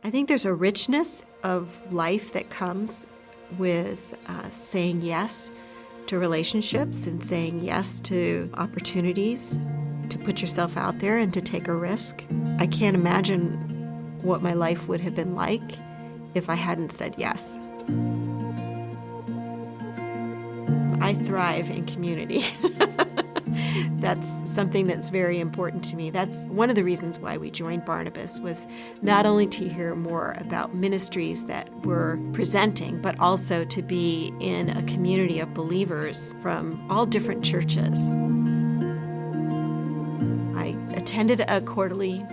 I think there's a richness of life that comes with saying yes to relationships and saying yes to opportunities, to put yourself out there and to take a risk. I can't imagine what my life would have been like if I hadn't said yes. I thrive in community. That's something that's very important to me. That's one of the reasons why we joined Barnabas, was not only to hear more about ministries that we're presenting, but also to be in a community of believers from all different churches. I attended a quarterly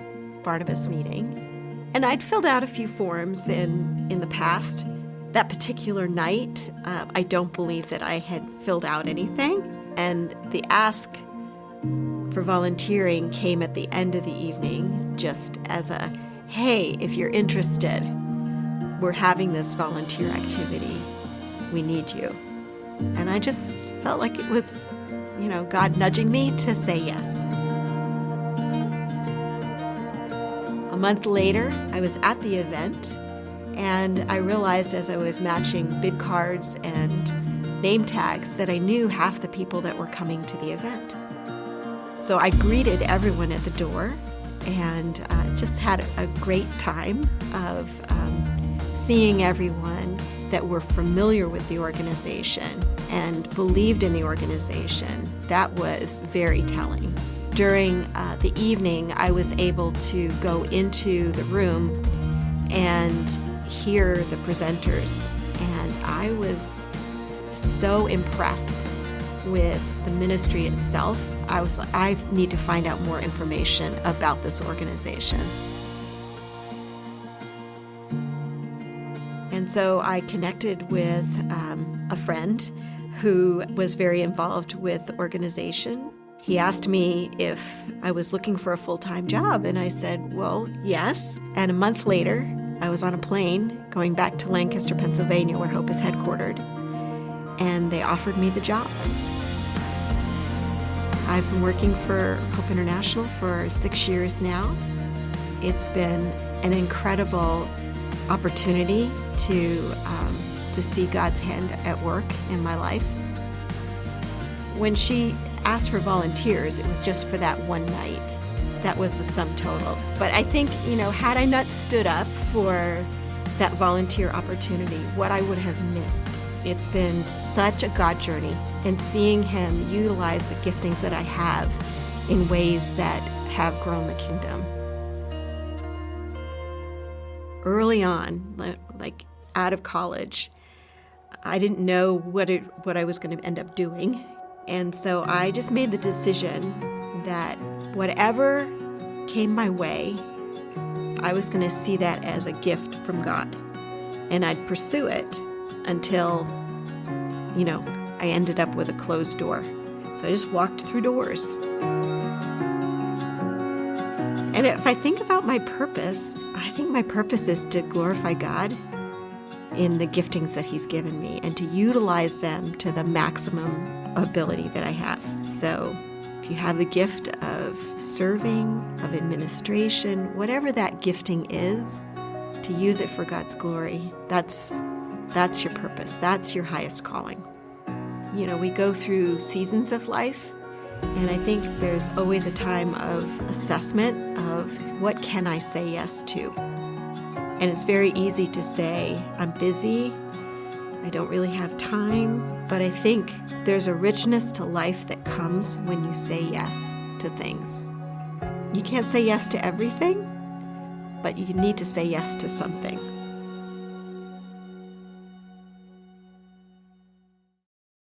Barnabas meeting, and I'd filled out a few forms in the past. That particular night, I don't believe that I had filled out anything, and the ask for volunteering came at the end of the evening, just as a, hey, if you're interested, we're having this volunteer activity. We need you. And I just felt like it was, God nudging me to say yes. A month later, I was at the event, and I realized as I was matching bid cards and name tags that I knew half the people that were coming to the event. So I greeted everyone at the door and just had a great time of seeing everyone that were familiar with the organization and believed in the organization. That was very telling. During the evening, I was able to go into the room and hear the presenters, and I was so impressed with the ministry itself. I was like, I need to find out more information about this organization. And so I connected with a friend who was very involved with the organization. He asked me if I was looking for a full-time job, and I said, well, yes. And a month later, I was on a plane going back to Lancaster, Pennsylvania, where Hope is headquartered, and they offered me the job. I've been working for Hope International for 6 years now. It's been an incredible opportunity to see God's hand at work in my life. When she asked for volunteers, it was just for that one night. That was the sum total. But I think, had I not stood up for that volunteer opportunity, what I would have missed. It's been such a God journey, and seeing Him utilize the giftings that I have in ways that have grown the kingdom. Early on, like out of college, I didn't know what I was going to end up doing. And so I just made the decision that whatever came my way, I was going to see that as a gift from God. And I'd pursue it until, I ended up with a closed door. So I just walked through doors. And if I think about my purpose, I think my purpose is to glorify God in the giftings that He's given me and to utilize them to the maximum ability that I have. So if you have the gift of serving, of administration, whatever that gifting is, to use it for God's glory, that's your purpose. That's your highest calling. We go through seasons of life, and I think there's always a time of assessment of what can I say yes to. And it's very easy to say, I'm busy, I don't really have time, but I think there's a richness to life that comes when you say yes to things. You can't say yes to everything, but you need to say yes to something.